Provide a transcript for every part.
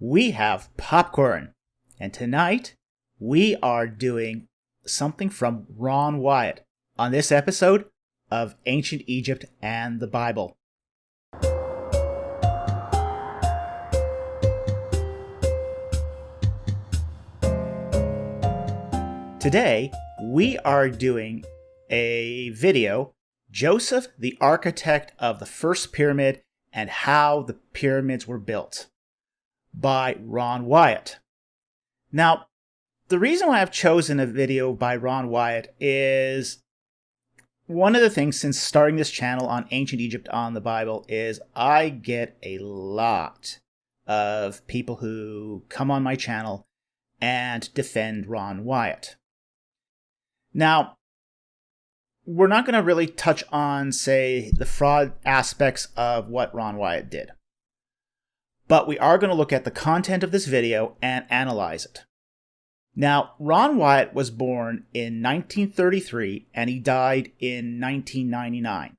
we have popcorn. And tonight, we are doing something from Ron Wyatt on this episode of Ancient Egypt and the Bible. Today, we are doing a video, Joseph, the Architect of the First Pyramid and How the Pyramids Were Built, by Ron Wyatt. Now, the reason why I've chosen a video by Ron Wyatt is one of the things since starting this channel on Ancient Egypt on the Bible is I get a lot of people who come on my channel and defend Ron Wyatt. Now, we're not going to really touch on, say, the fraud aspects of what Ron Wyatt did. But we are going to look at the content of this video and analyze it. Now, Ron Wyatt was born in 1933 and he died in 1999.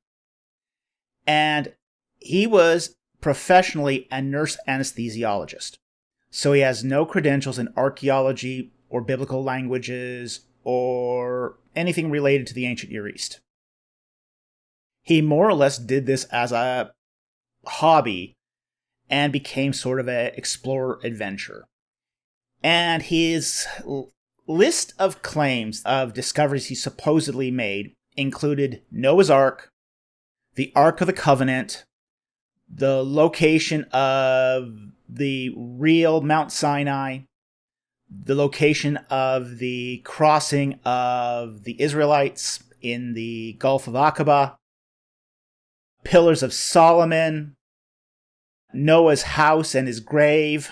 And he was professionally a nurse anesthesiologist. So he has no credentials in archaeology or biblical languages or anything related to the ancient Near East. He more or less did this as a hobby and became sort of an explorer adventurer. And his list of claims of discoveries he supposedly made included Noah's Ark, the Ark of the Covenant, the location of the real Mount Sinai, the location of the crossing of the Israelites in the Gulf of Aqaba, Pillars of Solomon, Noah's house and his grave.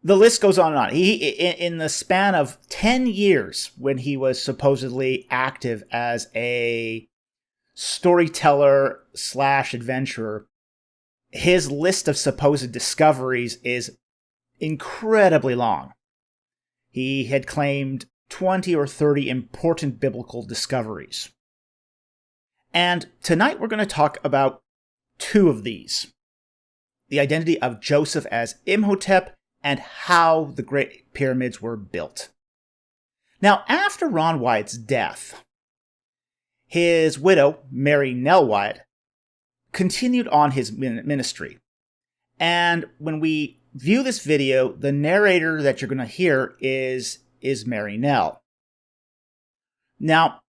The list goes on and on. He, in the span of 10 years, when he was supposedly active as a storyteller / adventurer, his list of supposed discoveries is incredibly long. He had claimed 20 or 30 important biblical discoveries. And tonight we're going to talk about two of these. The identity of Joseph as Imhotep and how the Great Pyramids were built. Now, after Ron Wyatt's death, his widow, Mary Nell Wyatt, continued on his ministry. And when we view this video, the narrator that you're going to hear is Mary Nell. Now,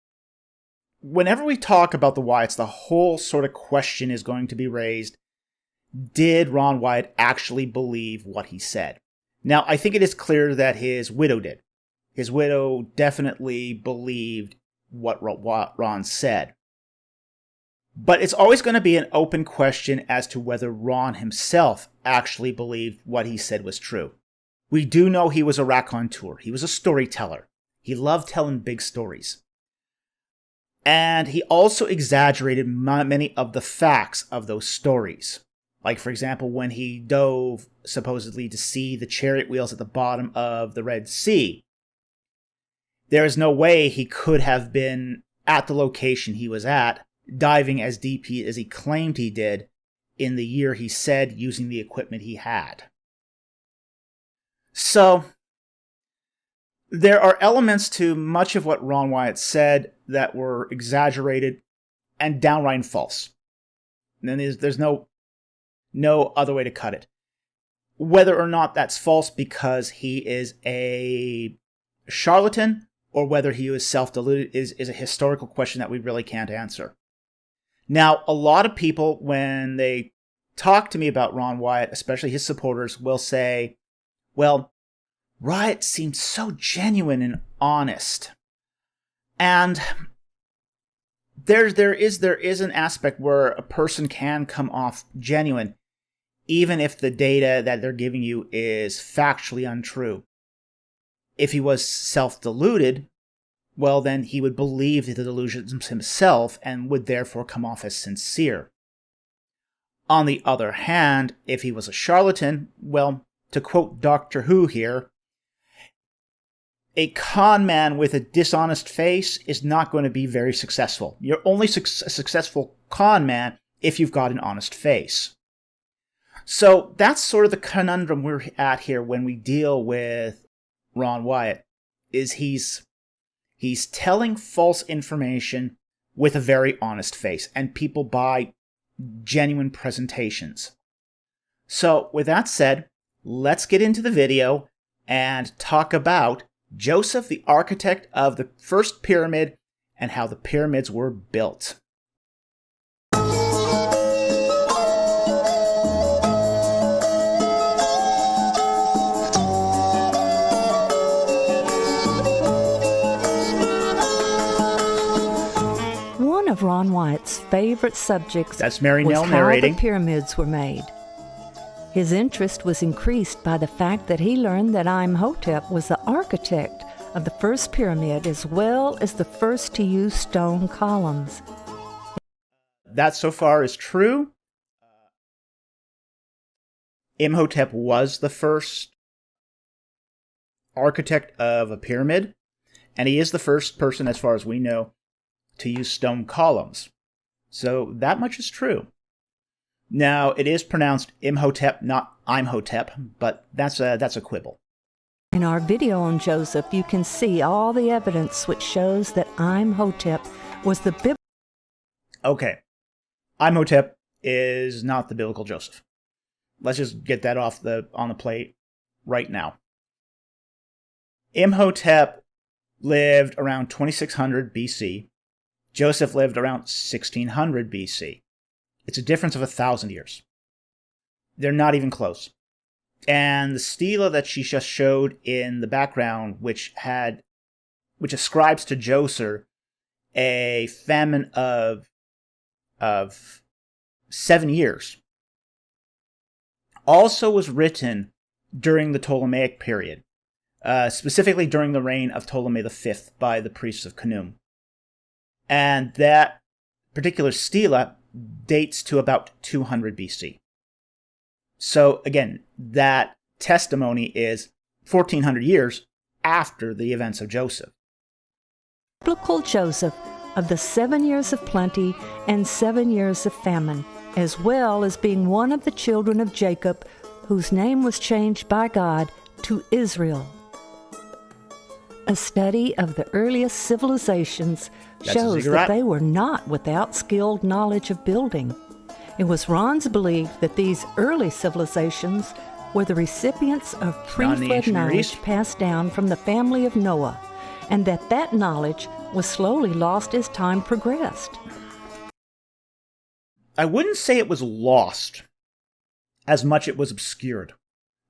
whenever we talk about the Wyatts, the whole sort of question is going to be raised. Did Ron Wyatt actually believe what he said? Now, I think it is clear that his widow did. His widow definitely believed what Ron said. But it's always going to be an open question as to whether Ron himself actually believed what he said was true. We do know he was a raconteur. He was a storyteller. He loved telling big stories. And he also exaggerated many of the facts of those stories. Like, for example, when he dove, supposedly, to see the chariot wheels at the bottom of the Red Sea. There is no way he could have been at the location he was at, diving as deep as he claimed he did in the year he said, using the equipment he had. So, there are elements to much of what Ron Wyatt said that were exaggerated and downright false. And then there's no other way to cut it. Whether or not that's false because he is a charlatan or whether he was self-deluded is a historical question that we really can't answer. Now, a lot of people, when they talk to me about Ron Wyatt, especially his supporters, will say, well, Wyatt seemed so genuine and honest. And there is an aspect where a person can come off genuine, even if the data that they're giving you is factually untrue. If he was self-deluded, well, then he would believe the delusions himself and would therefore come off as sincere. On the other hand, if he was a charlatan, well, to quote Doctor Who here, a con man with a dishonest face is not going to be very successful. You're only a successful con man if you've got an honest face. So that's sort of the conundrum we're at here when we deal with Ron Wyatt, is he's telling false information with a very honest face, and people buy genuine presentations. So with that said, let's get into the video and talk about Joseph, the architect of the first pyramid, and how the pyramids were built. One of Ron Wyatt's favorite subjects That's Mary was Nell how narrating. the pyramids were made. His interest was increased by the fact that he learned that Imhotep was the architect of the first pyramid as well as the first to use stone columns. That so far is true. Imhotep was the first architect of a pyramid, and he is the first person, as far as we know, to use stone columns. So that much is true. Now, it is pronounced Imhotep, not Imhotep, but that's a quibble. In our video on Joseph, you can see all the evidence which shows that Imhotep was the biblical. Okay, Imhotep is not the biblical Joseph. Let's just get that on the plate right now. Imhotep lived around 2600 BC. Joseph lived around 1600 BC. It's a difference of 1,000 years. They're not even close. And the stela that she just showed in the background, which ascribes to Joseph a famine of 7 years, also was written during the Ptolemaic period, specifically during the reign of Ptolemy V by the priests of Khnum. And that particular stela dates to about 200 BC. So again, that testimony is 1400 years after the events of Joseph. Biblical Joseph of the 7 years of plenty and 7 years of famine, as well as being one of the children of Jacob, whose name was changed by God to Israel. A study of the earliest civilizations shows that they were not without skilled knowledge of building. It was Ron's belief that these early civilizations were the recipients of pre-flood knowledge passed down from the family of Noah, and that knowledge was slowly lost as time progressed. I wouldn't say it was lost as much it was obscured.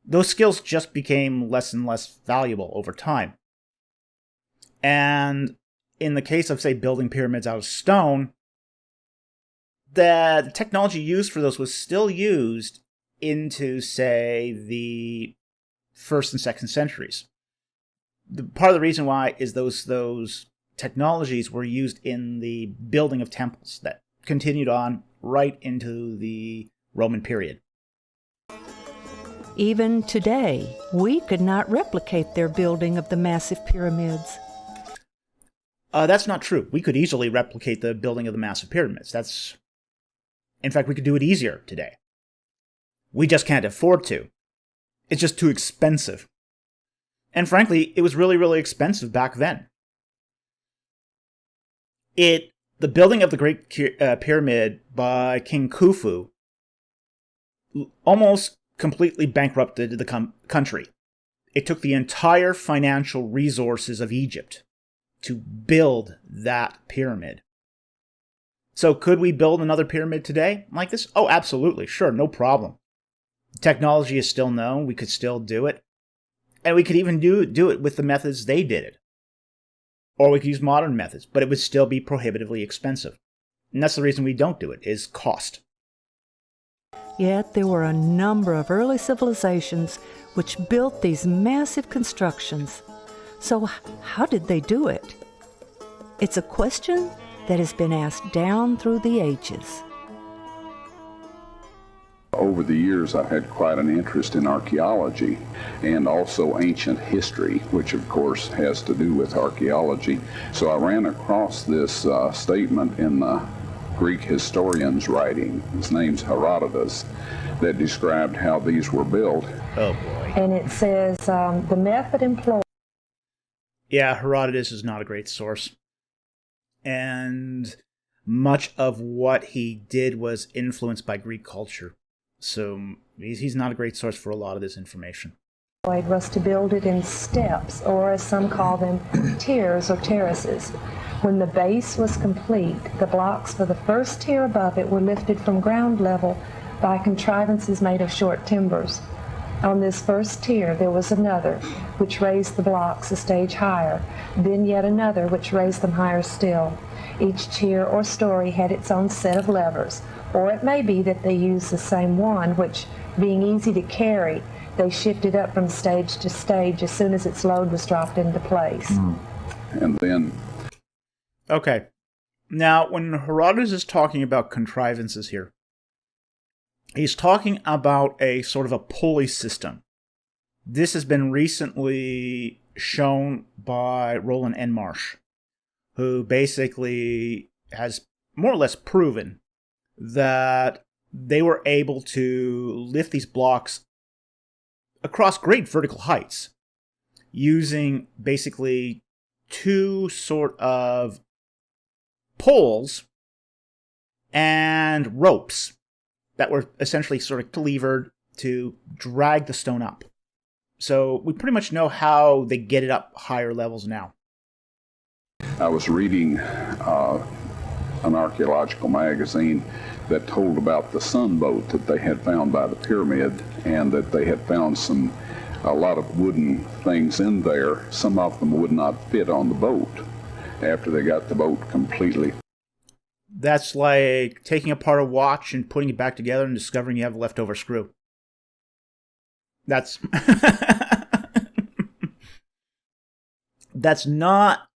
Those skills just became less and less valuable over time. And in the case of, say, building pyramids out of stone, the technology used for those was still used into, say, the 1st and 2nd centuries. Part of the reason why is those technologies were used in the building of temples that continued on right into the Roman period. Even today, we could not replicate their building of the massive pyramids. That's not true. We could easily replicate the building of the massive pyramids. In fact, we could do it easier today. We just can't afford to. It's just too expensive. And frankly, it was really, really expensive back then. The building of the Great Pyramid by King Khufu almost completely bankrupted the country. It took the entire financial resources of Egypt to build that pyramid. So could we build another pyramid today like this? Oh, absolutely. Sure, no problem. Technology is still known. We could still do it. And we could even do it with the methods they did it. Or we could use modern methods, but it would still be prohibitively expensive. And that's the reason we don't do it, is cost. Yet there were a number of early civilizations which built these massive constructions. So how did they do it? It's a question that has been asked down through the ages. Over the years, I've had quite an interest in archaeology and also ancient history, which of course has to do with archaeology. So I ran across this statement in the Greek historian's writing, his name's Herodotus, that described how these were built. Oh boy. And it says the method employed. Yeah, Herodotus is not a great source. And much of what he did was influenced by Greek culture. So he's not a great source for a lot of this information. Was to build it in steps, or as some call them, tiers or terraces. When the base was complete, the blocks for the first tier above it were lifted from ground level by contrivances made of short timbers. On this first tier there was another, which raised the blocks a stage higher, then yet another, which raised them higher still. Each tier or story had its own set of levers, or it may be that they used the same one, which, being easy to carry, they shifted up from stage to stage as soon as its load was dropped into place. And then... Okay. Now, when Herodotus is talking about contrivances here, he's talking about a sort of a pulley system. This has been recently shown by Roland N. Marsh, who basically has more or less proven that they were able to lift these blocks across great vertical heights using basically two sort of poles and ropes that were essentially sort of levered to drag the stone up. So we pretty much know how they get it up higher levels now. I was reading an archaeological magazine that told about the sunboat that they had found by the pyramid, and that they had found a lot of wooden things in there. Some of them would not fit on the boat after they got the boat completely. That's like taking apart a watch and putting it back together and discovering you have a leftover screw. That's that's not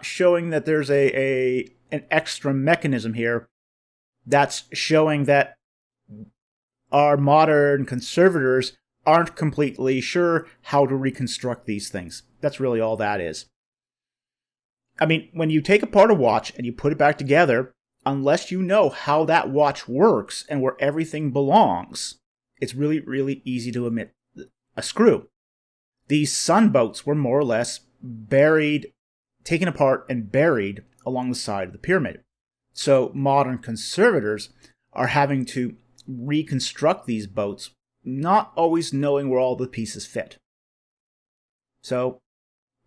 showing that there's an extra mechanism here. That's showing that our modern conservators aren't completely sure how to reconstruct these things. That's really all that is. I mean, when you take apart a watch and you put it back together, unless you know how that watch works and where everything belongs, it's really, really easy to omit a screw. These sunboats were more or less taken apart and buried along the side of the pyramid. So modern conservators are having to reconstruct these boats, not always knowing where all the pieces fit. So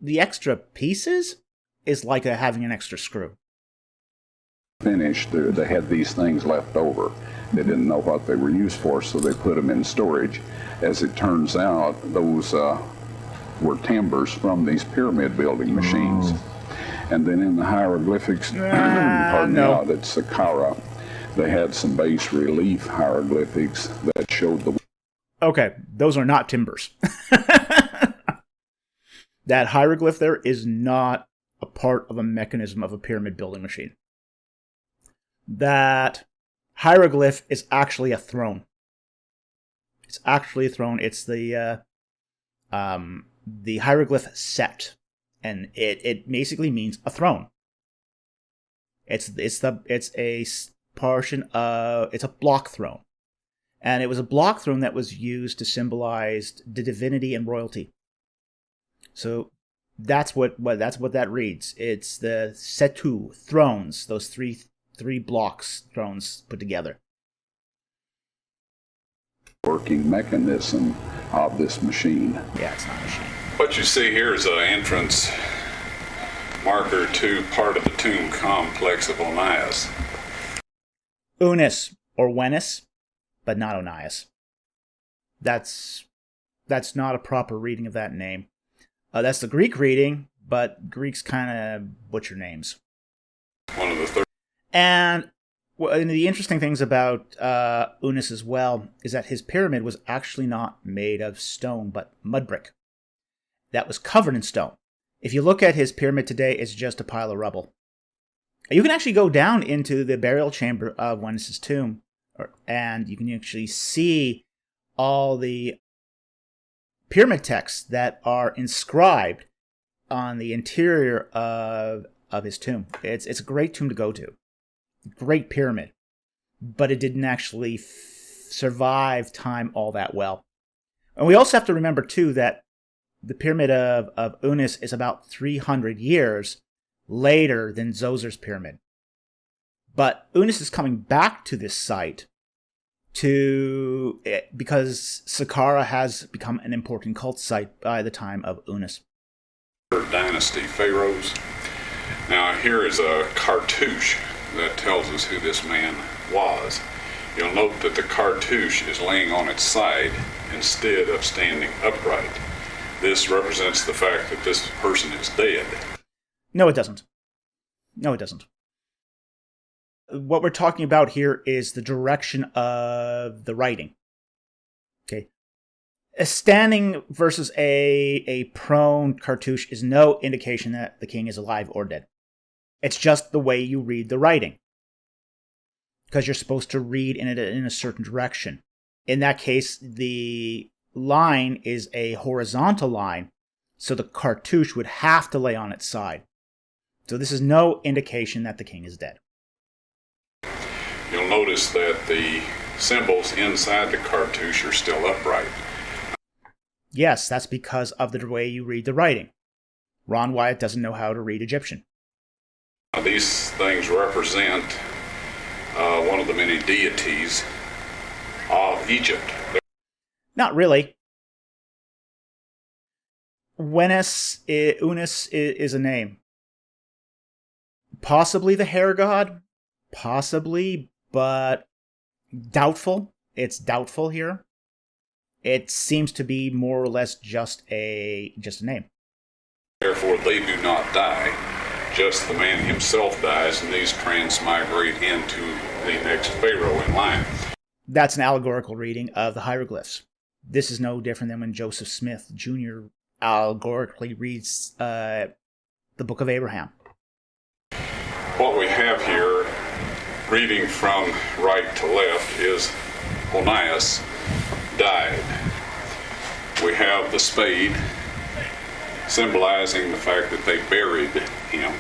the extra pieces is like having an extra screw. Finished, they had these things left over. They didn't know what they were used for, so they put them in storage. As it turns out, those were timbers from these pyramid building machines. And then in the hieroglyphics, that's Saqqara, they had some bas relief hieroglyphics that showed the... Okay, those are not timbers. That hieroglyph there is not a part of a mechanism of a pyramid building machine. That hieroglyph is actually a throne. It's actually a throne. It's the hieroglyph set. And it basically means a throne. It's a portion of, it's a block throne, and it was a block throne that was used to symbolize the divinity and royalty. So that's what that reads. It's the setu, thrones, those three blocks, thrones put together. Working mechanism of this machine. Yeah, it's not a machine. What you see here is an entrance marker to part of the tomb complex of Onias. Unis or Wenis, but not Onias. That's not a proper reading of that name. That's the Greek reading, but Greeks kind of butcher names. One of the third. And the interesting things about Unis as well is that his pyramid was actually not made of stone, but mud brick. That was covered in stone. If you look at his pyramid today, it's just a pile of rubble. You can actually go down into the burial chamber of Wenis's tomb, and you can actually see all the pyramid texts that are inscribed on the interior of his tomb. It's a great tomb to go to. Great pyramid. But it didn't actually survive time all that well. And we also have to remember, too, that the pyramid of Unis is about 300 years later than Dzoser's pyramid. But Unis is coming back to this site because Saqqara has become an important cult site by the time of Unis. Dynasty pharaohs. Now here is a cartouche that tells us who this man was. You'll note that the cartouche is laying on its side instead of standing upright. This represents the fact that this person is dead. No, it doesn't. No, it doesn't. What we're talking about here is the direction of the writing. Okay. A standing versus a prone cartouche is no indication that the king is alive or dead. It's just the way you read the writing. Because you're supposed to read in a certain direction. In that case, the line is a horizontal line, so the cartouche would have to lay on its side. So this is no indication that the king is dead. You'll notice that the symbols inside the cartouche are still upright. Yes, that's because of the way you read the writing. Ron Wyatt doesn't know how to read Egyptian. These things represent one of the many deities of Egypt. Not really. Unis is a name. Possibly the hair god. Possibly, but doubtful. It's doubtful here. It seems to be more or less just a name. Therefore, they do not die. Just the man himself dies, and these transmigrate into the next pharaoh in line. That's an allegorical reading of the hieroglyphs. This is no different than when Joseph Smith Jr. allegorically reads the Book of Abraham. What we have here, reading from right to left, is Onias died. We have the spade, symbolizing the fact that they buried him.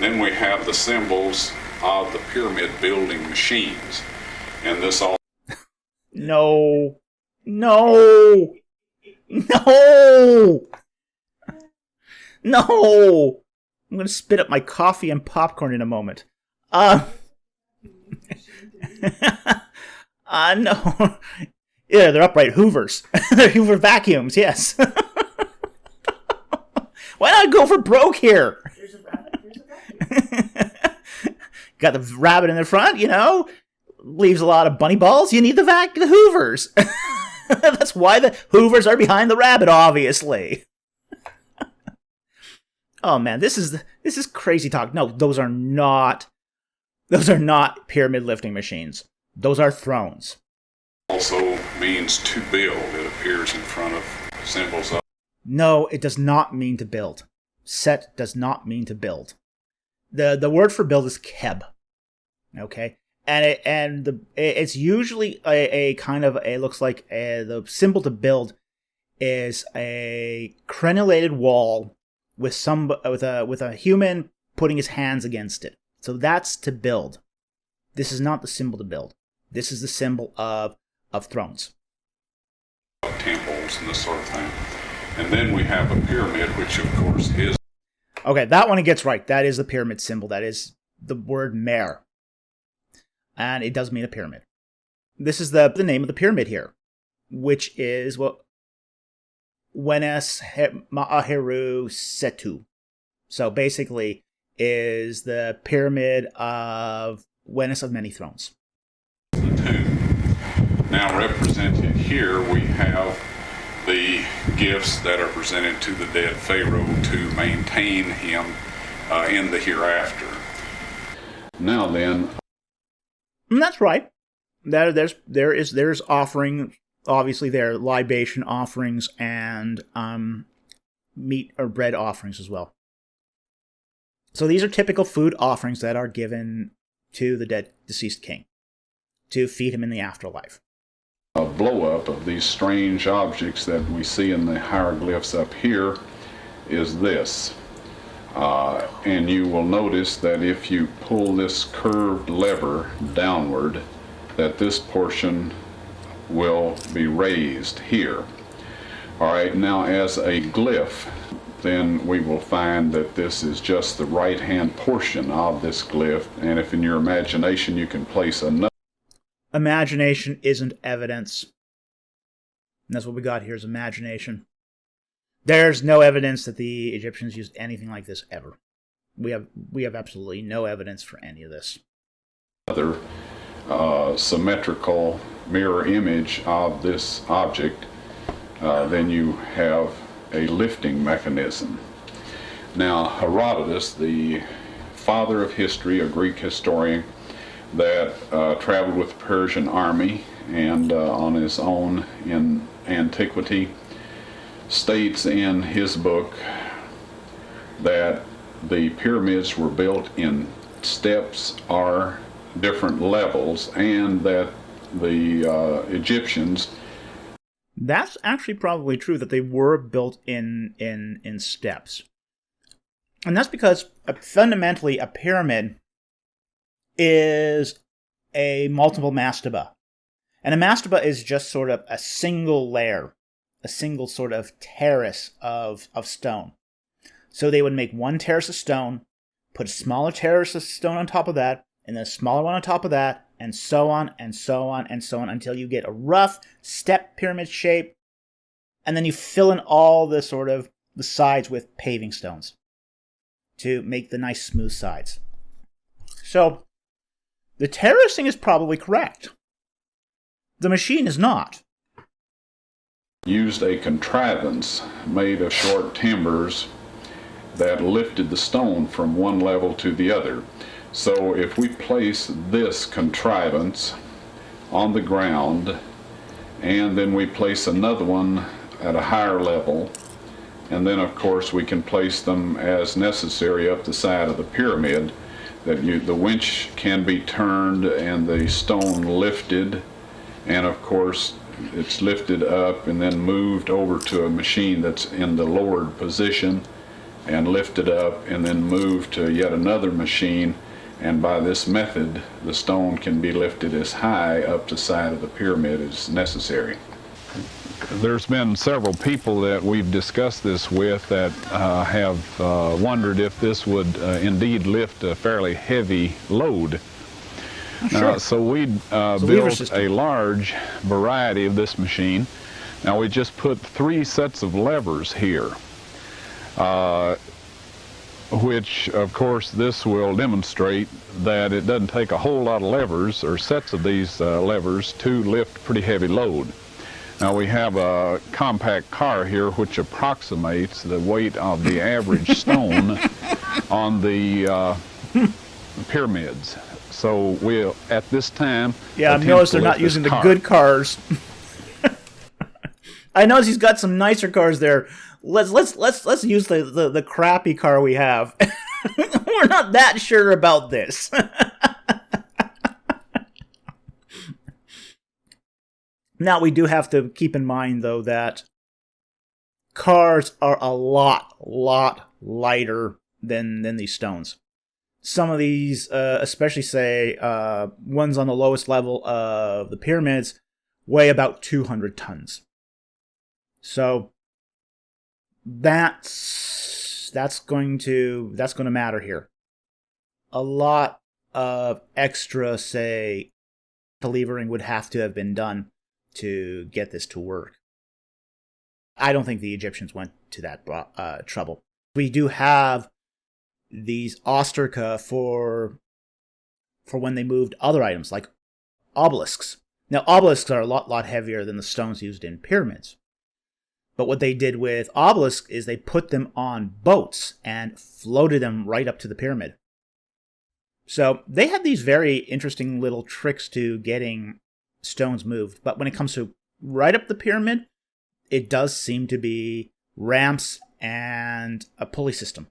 Then we have the symbols of the pyramid building machines. And this all... No! No! No! No! I'm going to spit up my coffee and popcorn in a moment. No. Yeah, they're upright Hoovers. They're Hoover vacuums, yes. Why not go for broke here? There's a rabbit. Got the rabbit in the front, leaves a lot of bunny balls. You need the Hoovers. That's why the Hoovers are behind the rabbit, obviously. Oh man, this is crazy talk. No, those are not pyramid lifting machines. Those are thrones. Also means to build. It appears in front of symbols of... No, it does not mean to build. Set does not mean to build. The word for build is keb. Okay? And it's usually a kind of looks like the symbol to build is a crenulated wall with a human putting his hands against it. So that's to build. This is not the symbol to build. This is the symbol of thrones. Temples and this sort of thing. And then we have a pyramid, which of course is... Okay, that one it gets right. That is the pyramid symbol. That is the word mer. And it does mean a pyramid. This is the name of the pyramid here, which is Wenes Ma'aheru Setu. So basically is the pyramid of Wenes of many thrones. The tomb. Now represented here we have the gifts that are presented to the dead pharaoh to maintain him in the hereafter. Now then... That's right. There's offering. Obviously, there are libation offerings and meat or bread offerings as well. So these are typical food offerings that are given to the deceased king to feed him in the afterlife. A blow-up of these strange objects that we see in the hieroglyphs up here is this. And you will notice that if you pull this curved lever downward, that this portion will be raised here. All right, now as a glyph, then we will find that this is just the right-hand portion of this glyph, and if in your imagination you can place another... Imagination isn't evidence. And that's what we got here is imagination. There's no evidence that the Egyptians used anything like this ever. We have absolutely no evidence for any of this. Other symmetrical mirror image of this object, then you have a lifting mechanism. Now, Herodotus, the father of history, a Greek historian that traveled with the Persian army and on his own in antiquity, states in his book that the pyramids were built in steps or different levels, and that the Egyptians... That's actually probably true, that they were built in steps. And that's because fundamentally a pyramid is a multiple mastaba. And a mastaba is just sort of a single layer, a single sort of terrace of stone. So they would make one terrace of stone, put a smaller terrace of stone on top of that, and then a smaller one on top of that, and so on, and so on, and so on, until you get a rough step pyramid shape, and then you fill in all the sort of the sides with paving stones to make the nice smooth sides. So, the terracing is probably correct. The machine is not. Used a contrivance made of short timbers that lifted the stone from one level to the other. So if we place this contrivance on the ground, and then we place another one at a higher level, and then of course we can place them as necessary up the side of the pyramid, that the winch can be turned and the stone lifted, and of course it's lifted up and then moved over to a machine that's in the lowered position, and lifted up and then moved to yet another machine, and by this method the stone can be lifted as high up the side of the pyramid as necessary. There's been several people that we've discussed this with that have wondered if this would indeed lift a fairly heavy load. Sure. So we built a large variety of this machine. Now we just put 3 sets of levers here, which of course this will demonstrate that it doesn't take a whole lot of levers or sets of these levers to lift pretty heavy load. Now we have a compact car here which approximates the weight of the average stone on the pyramids. So we'll, at this time... Yeah, I've noticed they're not using the good cars. I noticed he's got some nicer cars there. Let's use the crappy car we have. We're not that sure about this. Now, we do have to keep in mind, though, that cars are a lot lighter than these stones. Some of these, especially, say, ones on the lowest level of the pyramids, weigh about 200 tons. So, that's going to matter here. A lot of extra, say, levering would have to have been done to get this to work. I don't think the Egyptians went to that trouble. We do have these ostraca for when they moved other items, like obelisks. Now, obelisks are a lot heavier than the stones used in pyramids. But what they did with obelisks is they put them on boats and floated them right up to the pyramid. So they had these very interesting little tricks to getting stones moved. But when it comes to right up the pyramid, it does seem to be ramps and a pulley system.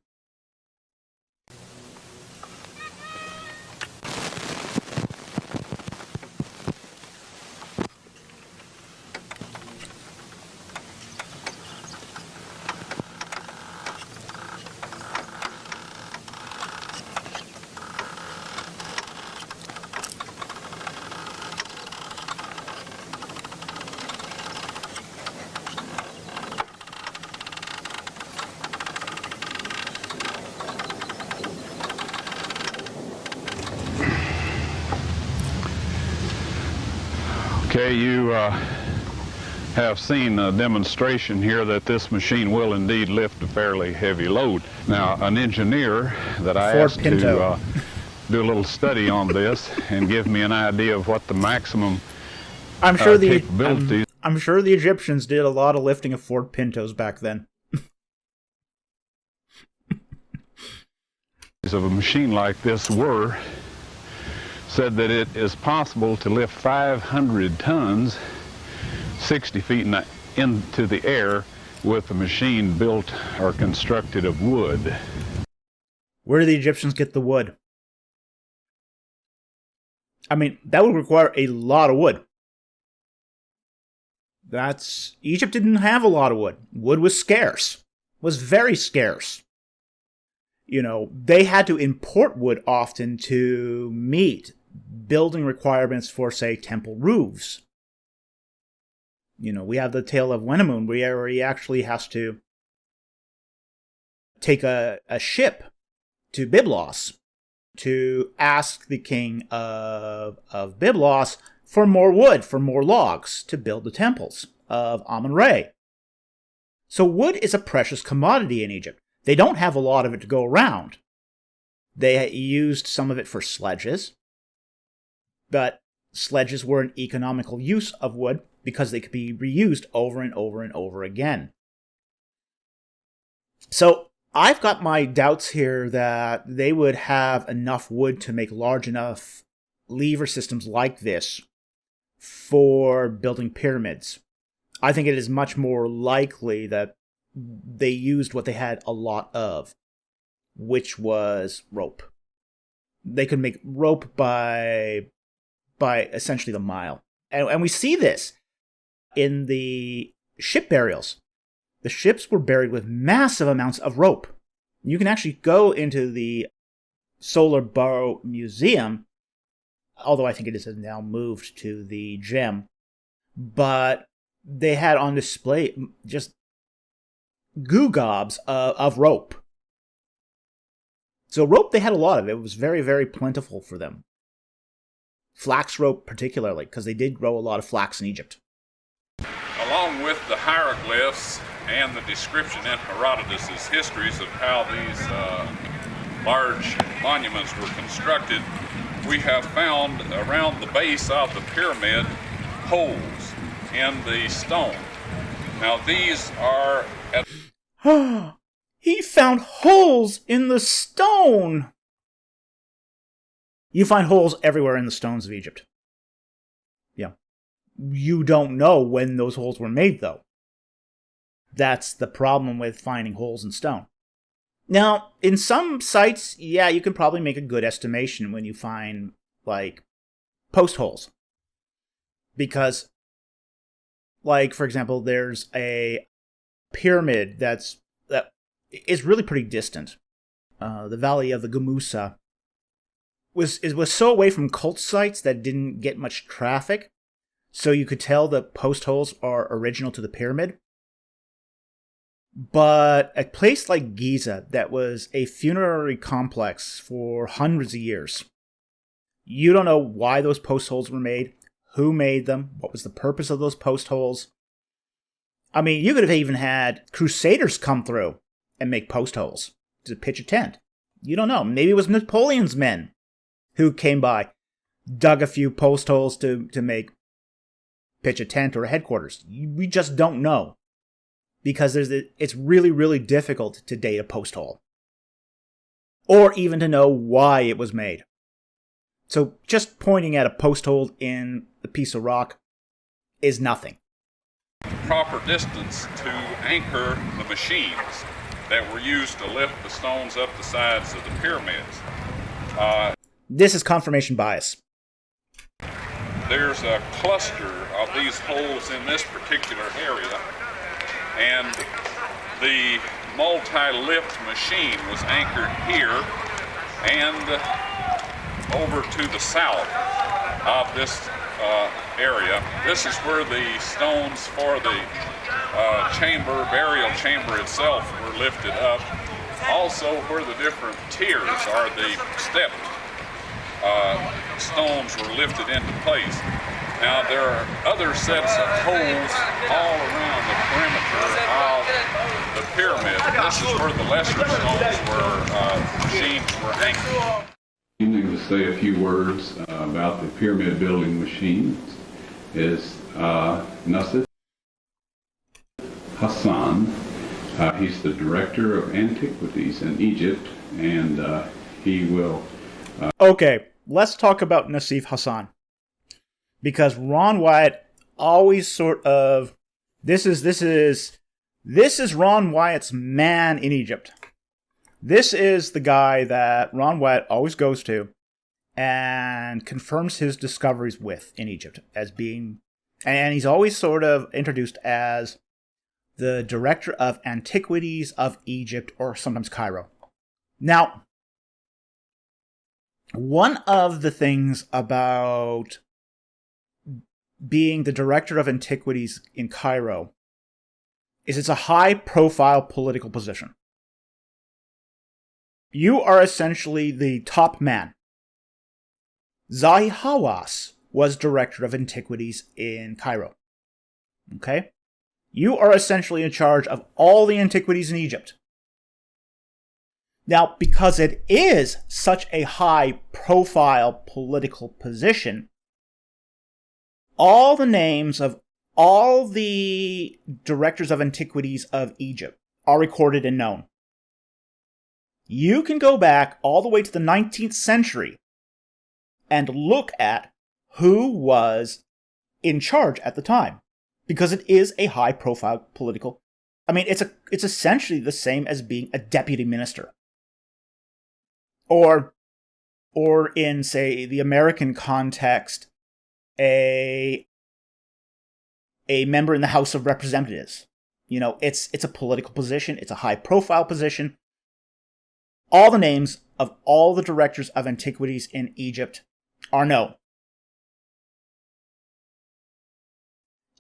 Okay, you have seen a demonstration here that this machine will indeed lift a fairly heavy load. Now, an engineer that I Ford asked Pinto. to do a little study on this and give me an idea of what the maximum I'm sure capabilities I'm sure the Egyptians did a lot of lifting of Ford Pintos back then. of a machine like this were, said that it is possible to lift 500 tons 60 feet into the air with a machine built or constructed of wood. Where do the Egyptians get the wood? I mean, that would require a lot of wood. Egypt didn't have a lot of wood. Wood was scarce. Was very scarce. You know, they had to import wood often to meet building requirements for, say, temple roofs. You know, we have the tale of Wenamun where he actually has to take a ship to Byblos to ask the king of Byblos for more wood, for more logs to build the temples of Amun-Re. So wood is a precious commodity in Egypt. They don't have a lot of it to go around. They used some of it for sledges, but sledges were an economical use of wood because they could be reused over and over and over again. So I've got my doubts here that they would have enough wood to make large enough lever systems like this for building pyramids. I think it is much more likely that they used what they had a lot of, which was rope. They could make rope by essentially the mile. And we see this in the ship burials. The ships were buried with massive amounts of rope. You can actually go into the Solar Burrow Museum, although I think it is now moved to the Gem, but they had on display just goo gobs of rope. So rope, they had a lot of it. It was very, very plentiful for them. Flax rope particularly, because they did grow a lot of flax in Egypt. Along with the hieroglyphs and the description in Herodotus' histories of how these large monuments were constructed, we have found around the base of the pyramid holes in the stone. Now these are He found holes in the stone! You find holes everywhere in the stones of Egypt. Yeah. You don't know when those holes were made, though. That's the problem with finding holes in stone. Now, in some sites, yeah, you can probably make a good estimation when you find, like, post holes. Because, like, for example, there's a pyramid that is really pretty distant. The Valley of the Gamusa was so away from cult sites that didn't get much traffic, so you could tell the post holes are original to the pyramid. But a place like Giza, that was a funerary complex for hundreds of years, you don't know why those post holes were made, who made them, what was the purpose of those post holes. I mean, you could have even had crusaders come through and make post holes to pitch a tent. You don't know. Maybe it was Napoleon's men who came by, dug a few post holes to pitch a tent or a headquarters. We just don't know. Because it's really, really difficult to date a post hole. Or even to know why it was made. So just pointing at a post hole in a piece of rock is nothing. proper distance to anchor the machines that were used to lift the stones up the sides of the pyramids. This is confirmation bias. There's a cluster of these holes in this particular area, and the multi-lift machine was anchored here and over to the south of this area. This is where the stones for the burial chamber itself were lifted up. Also where the different tiers are, the stepped stones were lifted into place. Now, there are other sets of holes all around the perimeter of the pyramid. This is where the lesser stones were, machines were hanging. I'm going to say a few words about the pyramid building machines. Is Nasif Hassan. He's the director of antiquities in Egypt, and he will... Okay, let's talk about Nasif Hassan. Because Ron Wyatt always sort of... This is Ron Wyatt's man in Egypt. This is the guy that Ron Wyatt always goes to and confirms his discoveries with in Egypt as being... And he's always sort of introduced as the director of antiquities of Egypt, or sometimes Cairo. Now, one of the things about being the director of antiquities in Cairo is it's a high-profile political position. You are essentially the top man. Zahi Hawass was director of antiquities in Cairo. Okay? You are essentially in charge of all the antiquities in Egypt. Now, because it is such a high-profile political position, all the names of all the directors of antiquities of Egypt are recorded and known. You can go back all the way to the 19th century and look at who was in charge at the time, because it is a high-profile political... I mean, it's essentially the same as being a deputy minister. Or in, say, the American context, a member in the House of Representatives. You know, it's a political position. It's a high-profile position. All the names of all the directors of antiquities in Egypt are known.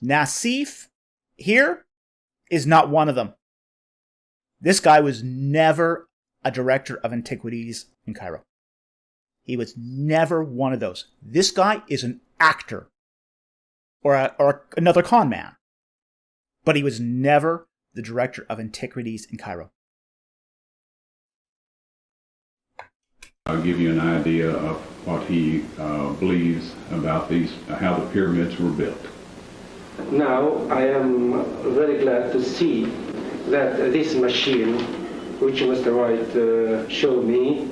Nasif here is not one of them. This guy was never a director of antiquities in Cairo. He was never one of those. This guy is an actor or another con man. But he was never the director of antiquities in Cairo. I'll give you an idea of what he believes about how the pyramids were built. Now I am very glad to see that this machine, which Mr. White showed me,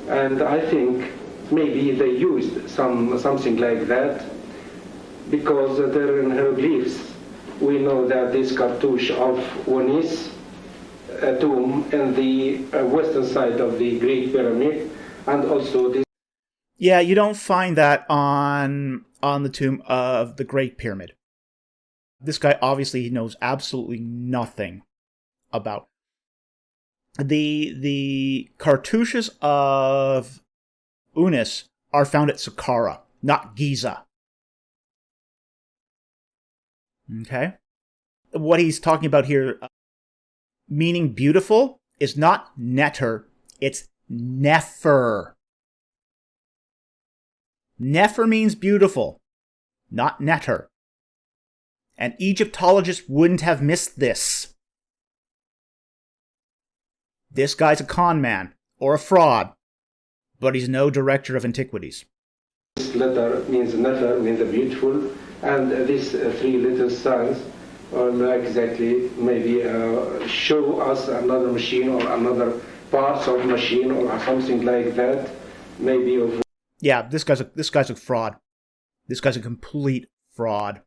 and I think maybe they used something like that, because there in hieroglyphs we know that this cartouche of Onis tomb in the western side of the Great Pyramid, and also this... Yeah, you don't find that on the tomb of the Great Pyramid. This guy obviously knows absolutely nothing about the cartouches of Unis are found at Saqqara, not Giza. Okay? What he's talking about here, meaning beautiful, is not netter, it's nefer. Nefer means beautiful, not netter. An Egyptologist wouldn't have missed this. This guy's a con man, or a fraud, but he's no director of antiquities. This letter means nefer, means beautiful, and these three little signs are exactly maybe show us another machine or another parts of machine or something like that, maybe of... Yeah, this guy's a fraud. This guy's a complete fraud.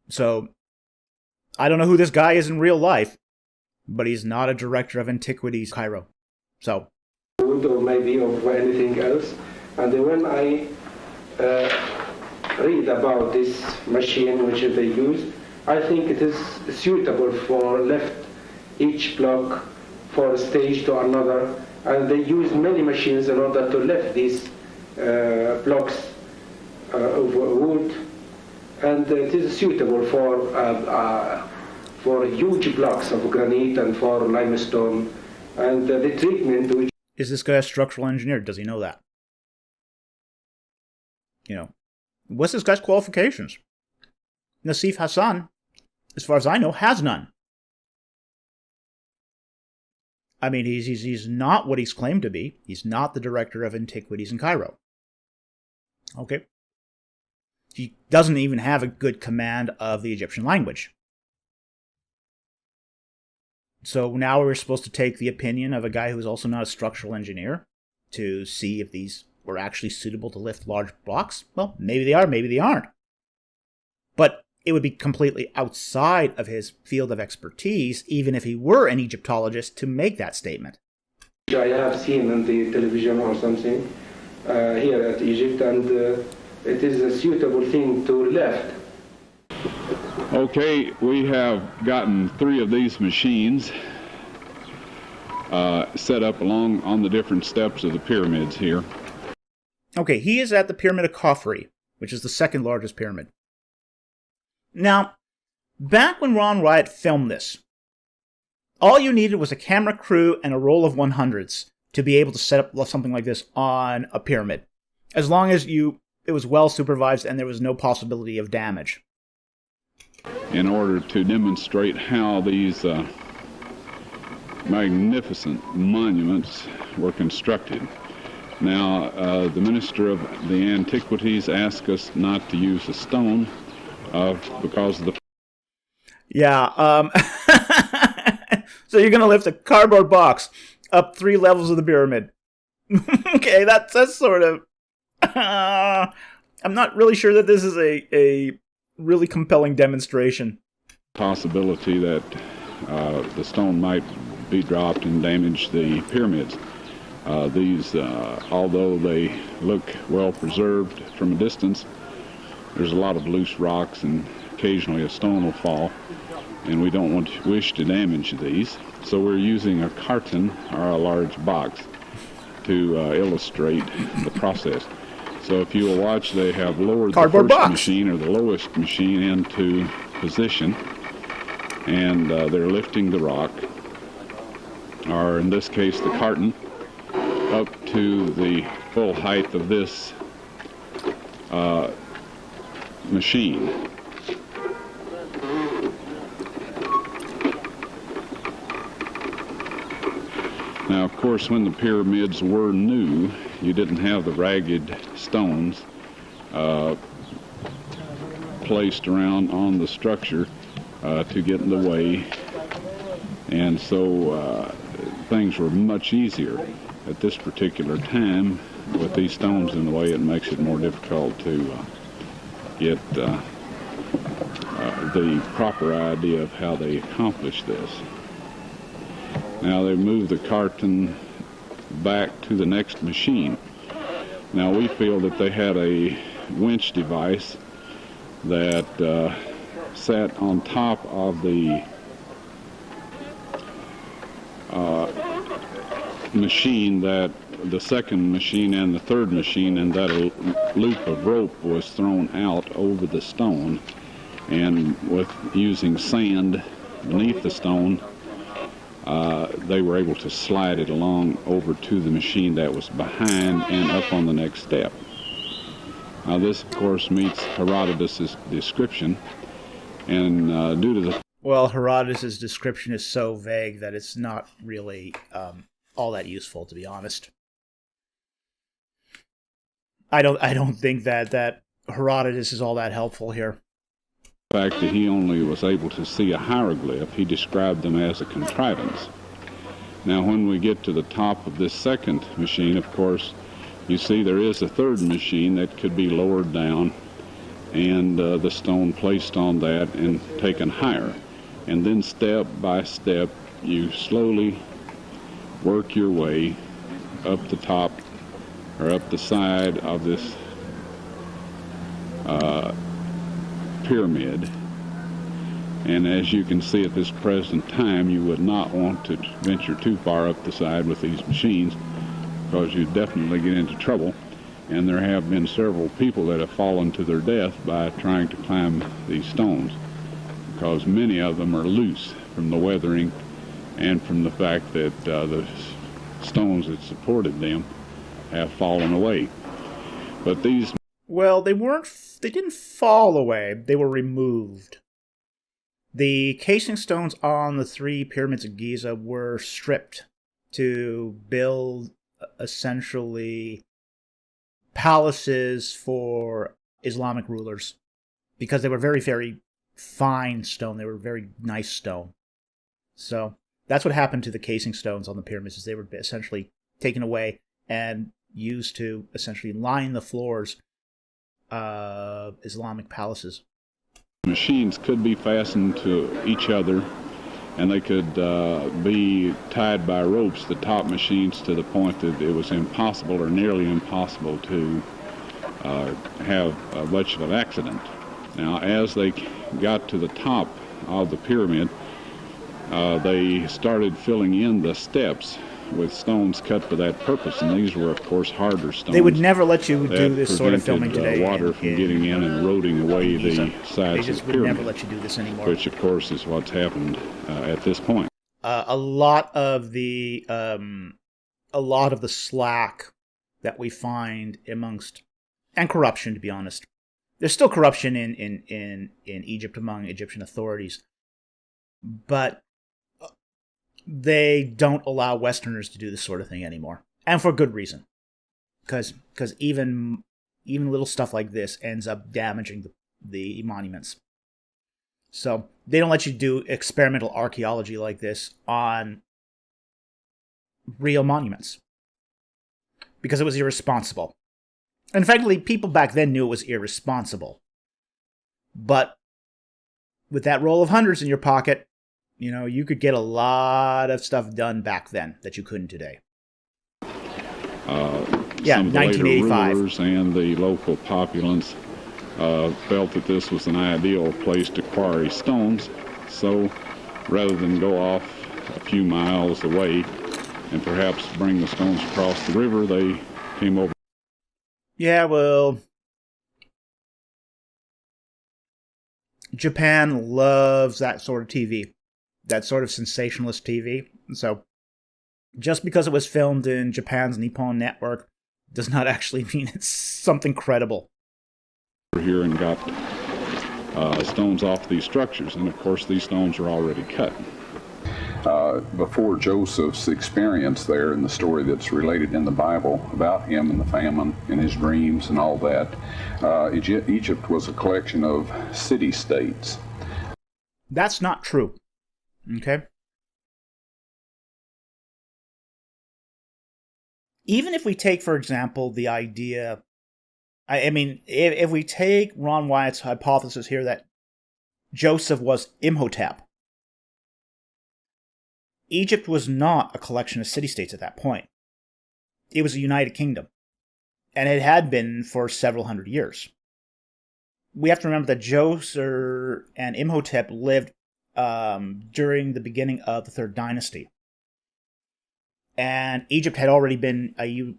So, I don't know who this guy is in real life, but he's not a director of antiquities Cairo. So, or maybe of anything else. And when I read about this machine which they used, I think it is suitable for left each block for a stage to another, and they use many machines in order to lift these blocks of wood, and it is suitable for huge blocks of granite and for limestone, and the treatment which... Is this guy a structural engineer? Does he know that? You know, What's this guy's qualifications? Nasif Hassan, as far as I know, has none. I mean, he's not what he's claimed to be. He's not the director of antiquities in Cairo. Okay. He doesn't even have a good command of the Egyptian language. So now we're supposed to take the opinion of a guy who's also not a structural engineer to see if these were actually suitable to lift large blocks. Well, maybe they are, maybe they aren't. But it would be completely outside of his field of expertise, even if he were an Egyptologist, to make that statement. I have seen on the television or something here at Egypt, and it is a suitable thing to lift. Okay, we have gotten 3 of these machines set up along on the different steps of the pyramids here. Okay, he is at the Pyramid of Khafre, which is the second largest pyramid. Now, back when Ron Wyatt filmed this, all you needed was a camera crew and a roll of 100s to be able to set up something like this on a pyramid, as long as it was well supervised and there was no possibility of damage. In order to demonstrate how these magnificent monuments were constructed. Now, the Minister of the Antiquities asked us not to use a stone because of the... Yeah, so you're going to lift a cardboard box up 3 levels of the pyramid. Okay, that's sort of... I'm not really sure that this is a really compelling demonstration. Possibility that the stone might be dropped and damage the pyramids. These, although they look well preserved from a distance, there's a lot of loose rocks and occasionally a stone will fall, and we don't wish to damage these. So we're using a carton or a large box to illustrate the process. So if you will watch, they have lowered Cardboard the first box. machine or the lowest machine into position, and they're lifting the rock, or in this case the carton, up to the full height of this machine. Now, of course, when the pyramids were new, you didn't have the ragged stones placed around on the structure to get in the way, and so things were much easier. At this particular time, with these stones in the way, it makes it more difficult to get the proper idea of how they accomplished this. Now they move the carton back to the next machine. Now we feel that they had a winch device that sat on top of the machine, that the second machine and the third machine, and that a loop of rope was thrown out over the stone, and with using sand beneath the stone, they were able to slide it along over to the machine that was behind and up on the next step. Now this, of course, meets Herodotus' description, and due to the... Well, Herodotus' description is so vague that it's not really all that useful, to be honest. I don't think that Herodotus is all that helpful here. The fact that he only was able to see a hieroglyph, he described them as a contrivance. Now when we get to the top of this second machine, of course, you see there is a third machine that could be lowered down and the stone placed on that and taken higher. And then step by step, you slowly work your way up the top or up the side of this pyramid. And as you can see at this present time, you would not want to venture too far up the side with these machines, because you definitely get into trouble. And there have been several people that have fallen to their death by trying to climb these stones, because many of them are loose from the weathering and from the fact that the stones that supported them have fallen away. But these... Well, they didn't fall away. They were removed. The casing stones on the 3 pyramids of Giza were stripped to build essentially palaces for Islamic rulers because they were very, very fine stone. They were very nice stone. So that's what happened to the casing stones on the pyramids, is they were essentially taken away and used to essentially line the floors of Islamic palaces. Machines could be fastened to each other, and they could be tied by ropes, the top machines, to the point that it was impossible or nearly impossible to have much of an accident. Now, as they got to the top of the pyramid, they started filling in the steps with stones cut for that purpose, and these were, of course, harder stones. They would never let you do this sort of filming today. Water from getting in and eroding away the sides of the pyramid. They just would never let you do this anymore. Which, of course, is what's happened at this point. A lot of the slack that we find amongst, and corruption, to be honest. There's still corruption in Egypt among Egyptian authorities, but they don't allow Westerners to do this sort of thing anymore, and for good reason. Because even little stuff like this ends up damaging the monuments. So they don't let you do experimental archaeology like this on real monuments because it was irresponsible. And frankly, people back then knew it was irresponsible. But with that roll of hundreds in your pocket, you know, you could get a lot of stuff done back then that you couldn't today. Some of the later 1985. rulers and the local populace felt that this was an ideal place to quarry stones. So rather than go off a few miles away and perhaps bring the stones across the river, they came over. Yeah, well, Japan loves that sort of TV. That sort of sensationalist TV. So, just because it was filmed in Japan's Nippon network does not actually mean it's something credible. Here and got stones off these structures, and of course these stones are already cut. Before Joseph's experience there in the story that's related in the Bible about him and the famine and his dreams and all that, Egypt was a collection of city-states. That's not true. Okay? Even if we take, for example, the idea... I mean, if we take Ron Wyatt's hypothesis here that Joseph was Imhotep, Egypt was not a collection of city-states at that point. It was a united kingdom, and it had been for several hundred years. We have to remember that Djoser and Imhotep lived during the beginning of the Third Dynasty, and Egypt had already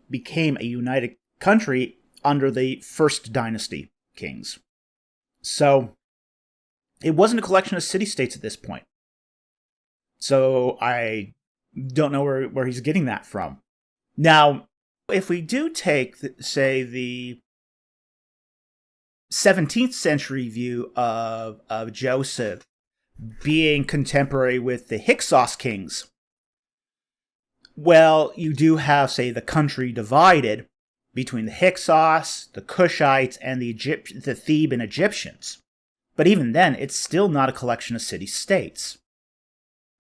became a united country under the First Dynasty kings. So it wasn't a collection of city-states at this point. So I don't know where he's getting that from. Now, if we do take, say, the 17th century view of Joseph being contemporary with the Hyksos kings, well, you do have, say, the country divided between the Hyksos, the Cushites, and the Theban Egyptians. But even then, it's still not a collection of city-states.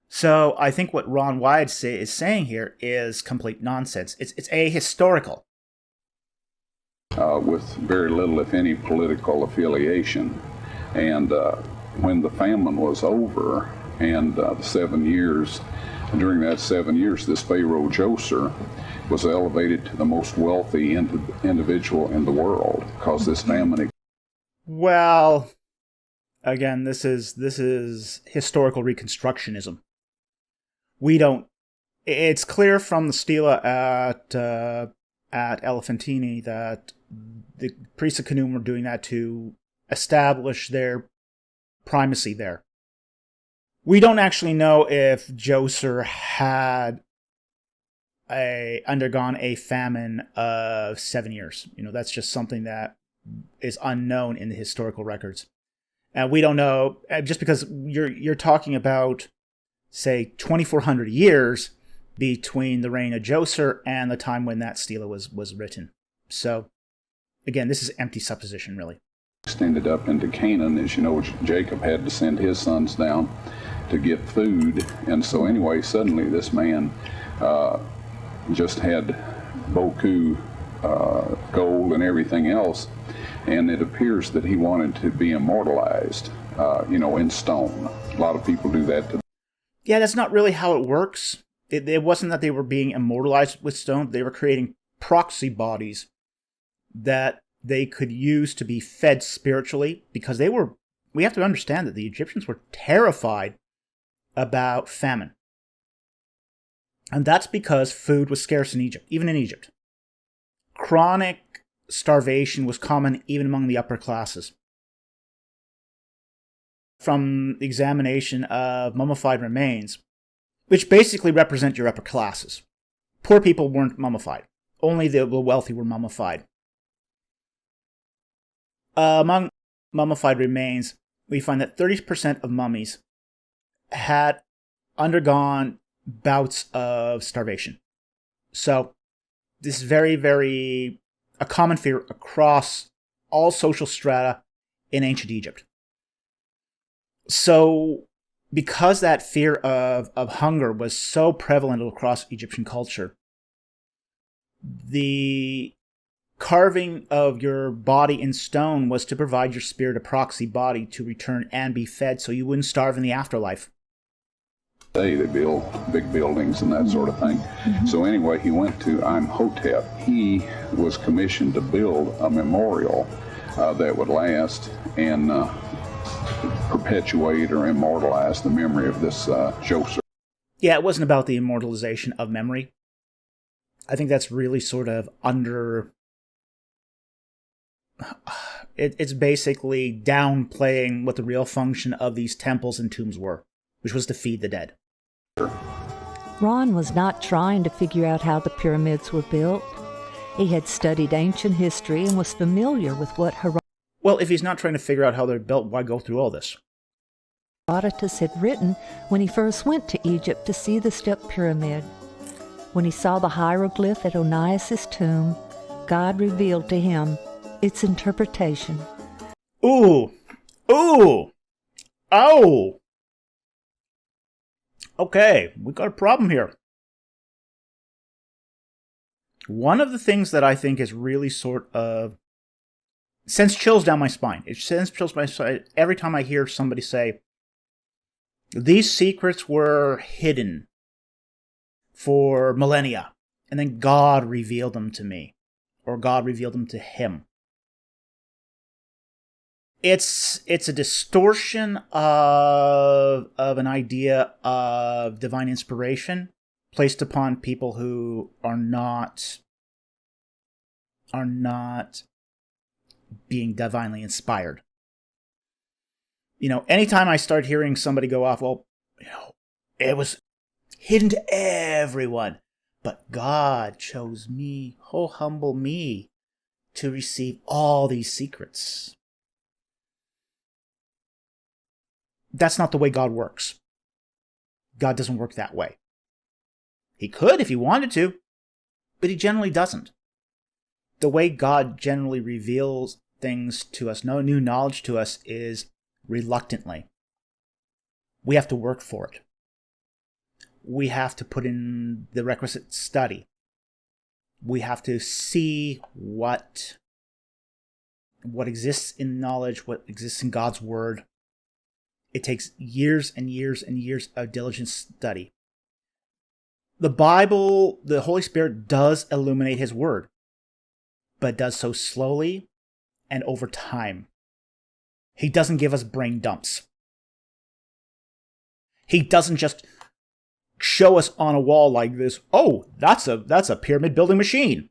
So I think what Ron Wyatt is saying here is complete nonsense. It's ahistorical. With very little, if any, political affiliation. And when the famine was over, and the 7 years, during that 7 years, this Pharaoh Djoser was elevated to the most wealthy individual in the world because this famine. Well, again, this is historical reconstructionism. It's clear from the stela at Elephantine that the priests of Khnum were doing that to establish their primacy there. We don't actually know if Djoser had undergone a famine of 7 years. You know, that's just something that is unknown in the historical records. And we don't know, just because you're talking about, say, 2,400 years between the reign of Djoser and the time when that stela was written. So, again, this is empty supposition, really. Extended up into Canaan. As you know, Jacob had to send his sons down to get food. And so anyway, suddenly this man just had beaucoup gold and everything else. And it appears that he wanted to be immortalized, in stone. A lot of people do that. Yeah, that's not really how it works. It wasn't that they were being immortalized with stone. They were creating proxy bodies that they could use to be fed spiritually, because we have to understand that the Egyptians were terrified about famine. And that's because food was scarce in Egypt, even in Egypt. Chronic starvation was common even among the upper classes. From the examination of mummified remains, which basically represent your upper classes. Poor people weren't mummified. Only the wealthy were mummified. Among mummified remains, we find that 30% of mummies had undergone bouts of starvation. So, this is very, very a common fear across all social strata in ancient Egypt. So, because that fear of hunger was so prevalent across Egyptian culture, the carving of your body in stone was to provide your spirit a proxy body to return and be fed so you wouldn't starve in the afterlife. They build big buildings and that sort of thing. So anyway, he went to Imhotep. He was commissioned to build a memorial that would last and perpetuate or immortalize the memory of this Djoser. Yeah, it wasn't about the immortalization of memory. I think that's really sort of under... It's basically downplaying what the real function of these temples and tombs were, which was to feed the dead. Ron was not trying to figure out how the pyramids were built. He had studied ancient history and was familiar with what Well, if he's not trying to figure out how they're built, why go through all this? Herodotus had written when he first went to Egypt to see the step pyramid. When he saw the hieroglyph at Onias's tomb, God revealed to him its interpretation. Ooh! Ooh! Oh! Okay, we got a problem here. One of the things that I think is really sort of sends chills down my spine. It sends chills down my spine every time I hear somebody say, these secrets were hidden for millennia, and then God revealed them to me, or God revealed them to him. It's a distortion of an idea of divine inspiration placed upon people who are not being divinely inspired. Anytime I start hearing somebody go off, well, it was hidden to everyone, but God chose me, oh humble me, to receive all these secrets. That's not the way God works. God doesn't work that way. He could if he wanted to, but he generally doesn't. The way God generally reveals things to us, no new knowledge to us, is reluctantly. We have to work for it. We have to put in the requisite study. We have to see what exists in knowledge, what exists in God's word. It takes years and years and years of diligent study. The Bible, the Holy Spirit does illuminate his word, but does so slowly and over time. He doesn't give us brain dumps. He doesn't just show us on a wall like this, oh, that's a pyramid building machine.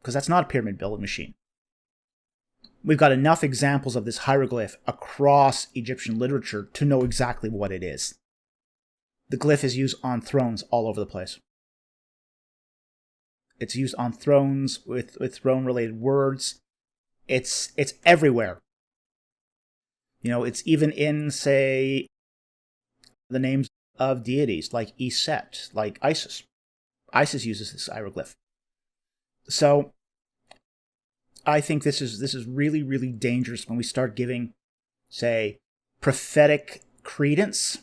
Because that's not a pyramid building machine. We've got enough examples of this hieroglyph across Egyptian literature to know exactly what it is. The glyph is used on thrones all over the place. It's used on thrones with throne-related words. It's everywhere. It's even in, say, the names of deities like Set, like Isis. Isis uses this hieroglyph. So I think this is really, really dangerous when we start giving, say, prophetic credence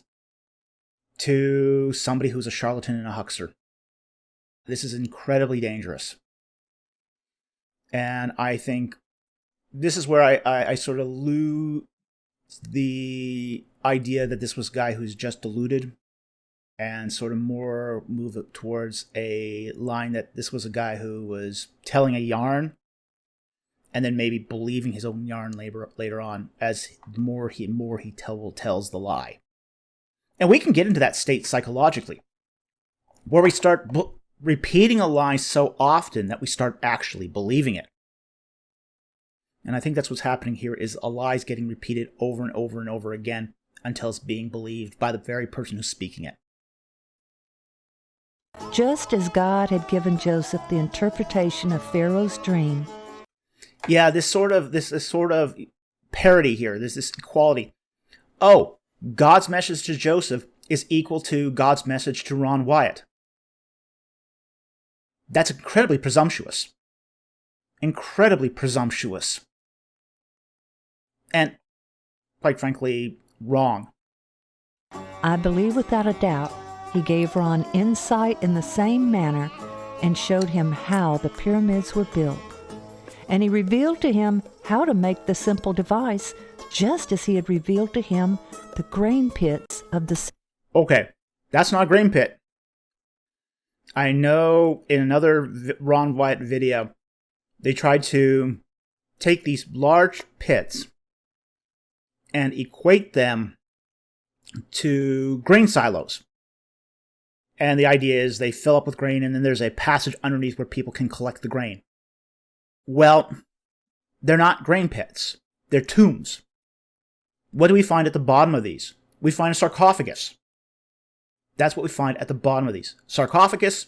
to somebody who's a charlatan and a huckster. This is incredibly dangerous. And I think this is where I sort of lose the idea that this was a guy who's just deluded, and sort of more move it towards a line that this was a guy who was telling a yarn and then maybe believing his own yarn later on as more he tells the lie. And we can get into that state psychologically, where we start repeating a lie so often that we start actually believing it. And I think that's what's happening here, is a lie is getting repeated over and over and over again until it's being believed by the very person who's speaking it. Just as God had given Joseph the interpretation of Pharaoh's dream. Yeah, this sort of parody here. There's this equality. Oh, God's message to Joseph is equal to God's message to Ron Wyatt. That's incredibly presumptuous. Incredibly presumptuous. And, quite frankly, wrong. I believe without a doubt he gave Ron insight in the same manner and showed him how the pyramids were built. And he revealed to him how to make the simple device, just as he had revealed to him the grain pits of the... Okay, that's not a grain pit. I know in another Ron Wyatt video, they tried to take these large pits and equate them to grain silos. And the idea is they fill up with grain, and then there's a passage underneath where people can collect the grain. Well, they're not grain pits. They're tombs. What do we find at the bottom of these? We find a sarcophagus. That's what we find at the bottom of these. Sarcophagus,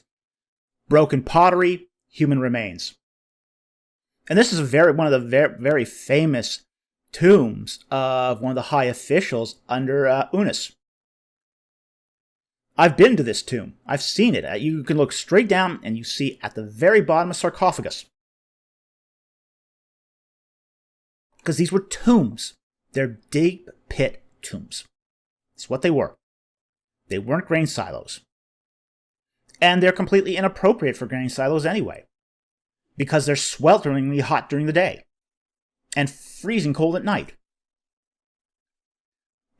broken pottery, human remains. And this is one of the very famous tombs of one of the high officials under Unas. I've been to this tomb. I've seen it. You can look straight down and you see at the very bottom a sarcophagus. Because these were tombs. They're deep pit tombs. That's what they were. They weren't grain silos. And they're completely inappropriate for grain silos anyway, because they're swelteringly hot during the day and freezing cold at night.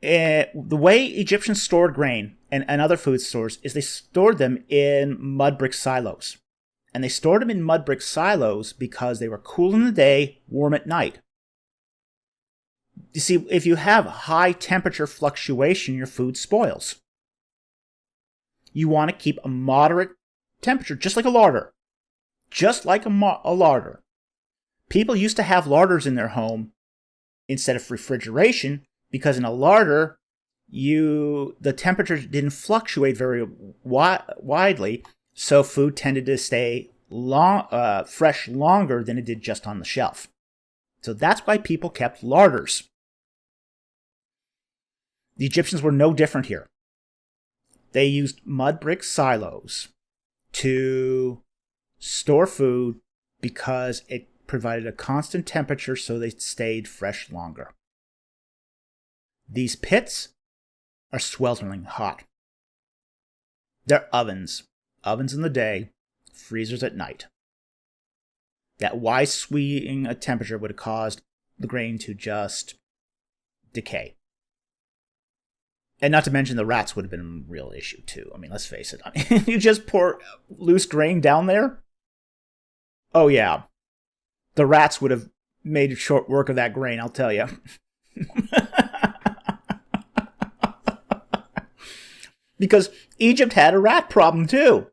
The way Egyptians stored grain and other food stores is they stored them in mud brick silos. And they stored them in mud brick silos because they were cool in the day, warm at night. You see, if you have high temperature fluctuation, your food spoils. You want to keep a moderate temperature, just like a larder. Just like a larder. People used to have larders in their home instead of refrigeration, because in a larder, the temperature didn't fluctuate very widely, so food tended to stay fresh longer than it did just on the shelf. So that's why people kept larders. The Egyptians were no different here. They used mud brick silos to store food because it provided a constant temperature, so they stayed fresh longer. These pits are sweltering hot. They're ovens. Ovens in the day, freezers at night. That wide swing a temperature would have caused the grain to just decay. And not to mention the rats would have been a real issue too. I mean, let's face it. You just pour loose grain down there? Oh yeah. The rats would have made short work of that grain, I'll tell you. Because Egypt had a rat problem too.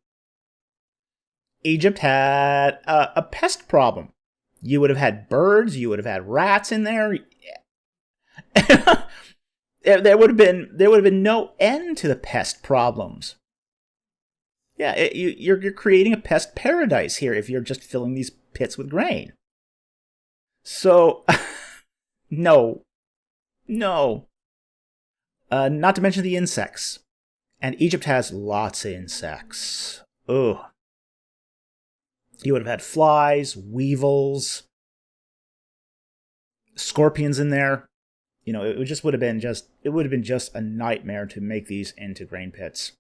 Egypt had a pest problem. You would have had birds, you would have had rats in there. There would have been no end to the pest problems. Yeah, you're creating a pest paradise here if you're just filling these pits with grain. So, no. Not to mention the insects. And Egypt has lots of insects. Ugh. You would have had flies, weevils, scorpions in there. You know, it would have been just a nightmare to make these into grain pits.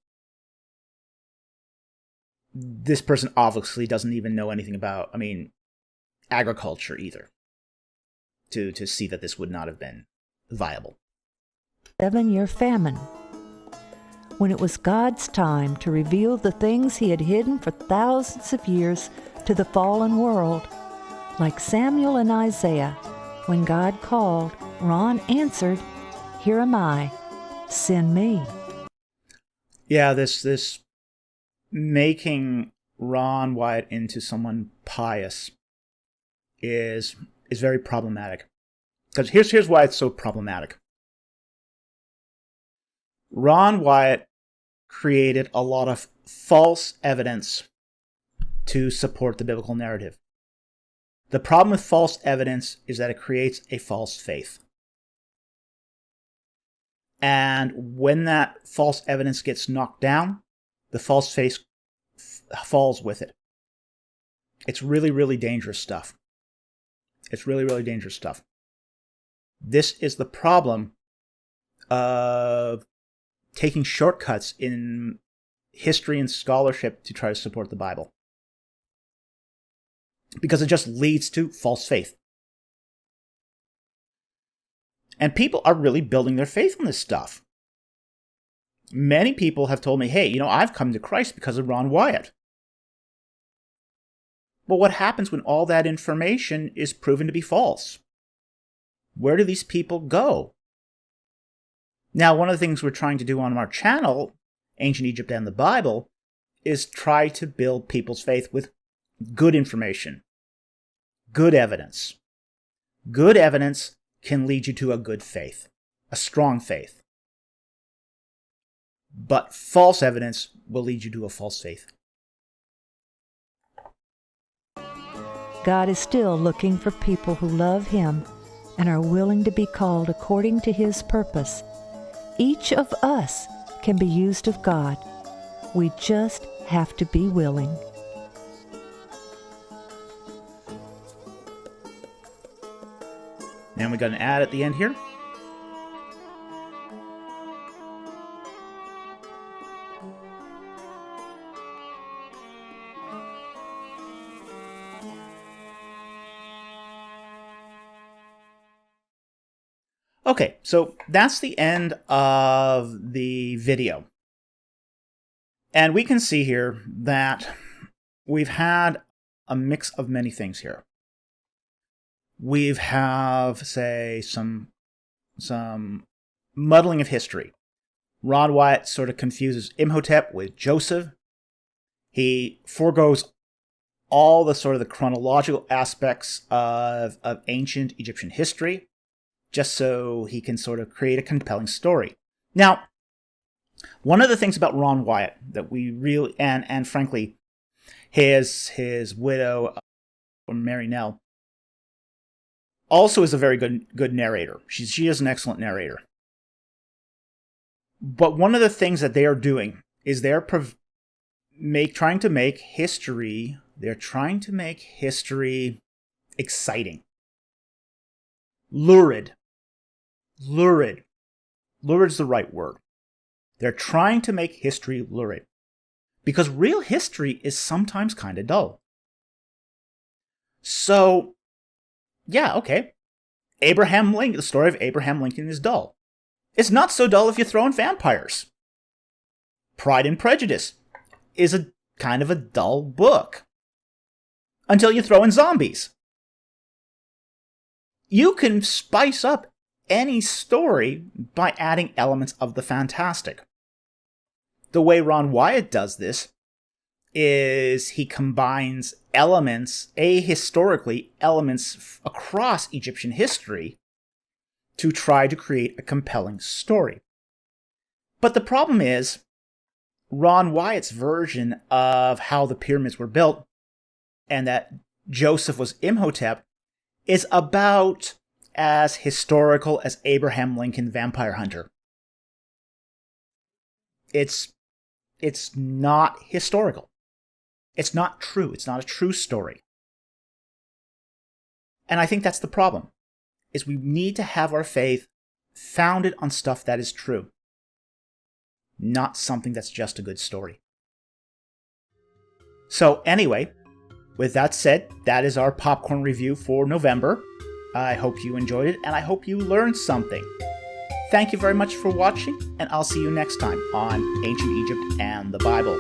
This person obviously doesn't even know anything about, agriculture either, to see that this would not have been viable. 7-year famine. When it was God's time to reveal the things he had hidden for thousands of years to the fallen world, like Samuel and Isaiah, when God called, Ron answered, "Here am I, send me." Yeah, this making Ron Wyatt into someone pious is very problematic. Because here's why it's so problematic. Ron Wyatt created a lot of false evidence to support the biblical narrative. The problem with false evidence is that it creates a false faith. And when that false evidence gets knocked down, the false faith falls with it. It's really, really dangerous stuff. It's really, really dangerous stuff. This is the problem of taking shortcuts in history and scholarship to try to support the Bible. Because it just leads to false faith. And people are really building their faith on this stuff. Many people have told me, hey, I've come to Christ because of Ron Wyatt. But what happens when all that information is proven to be false? Where do these people go? Now, one of the things we're trying to do on our channel, Ancient Egypt and the Bible, is try to build people's faith with good information, good evidence. Good evidence can lead you to a good faith, a strong faith. But false evidence will lead you to a false faith. God is still looking for people who love him and are willing to be called according to his purpose. Each of us can be used of God. We just have to be willing. And we got an ad at the end here. Okay, so that's the end of the video. And we can see here that we've had a mix of many things here. We have, say, some muddling of history. Ron Wyatt sort of confuses Imhotep with Joseph. He foregoes all the sort of the chronological aspects of ancient Egyptian history, just so he can sort of create a compelling story. Now, one of the things about Ron Wyatt that we really, and frankly, his widow, Mary Nell, also is a very good narrator. She is an excellent narrator. But one of the things that they are doing is they're trying to make history. They're trying to make history exciting, lurid. Lurid's the right word. They're trying to make history lurid, because real history is sometimes kind of dull. So, yeah, okay. Abraham Lincoln, the story of Abraham Lincoln is dull. It's not so dull if you throw in vampires. Pride and Prejudice is a kind of a dull book, until you throw in zombies. You can spice up any story by adding elements of the fantastic. The way Ron Wyatt does this is he combines elements across Egyptian history to try to create a compelling story. But the problem is, Ron Wyatt's version of how the pyramids were built, and that Joseph was Imhotep, is about as historical as Abraham Lincoln Vampire Hunter. It's not historical. It's not true. It's not a true story. And I think that's the problem, is we need to have our faith founded on stuff that is true, not something that's just a good story. So anyway, with that said, that is our popcorn review for November. I hope you enjoyed it, and I hope you learned something. Thank you very much for watching, and I'll see you next time on Ancient Egypt and the Bible.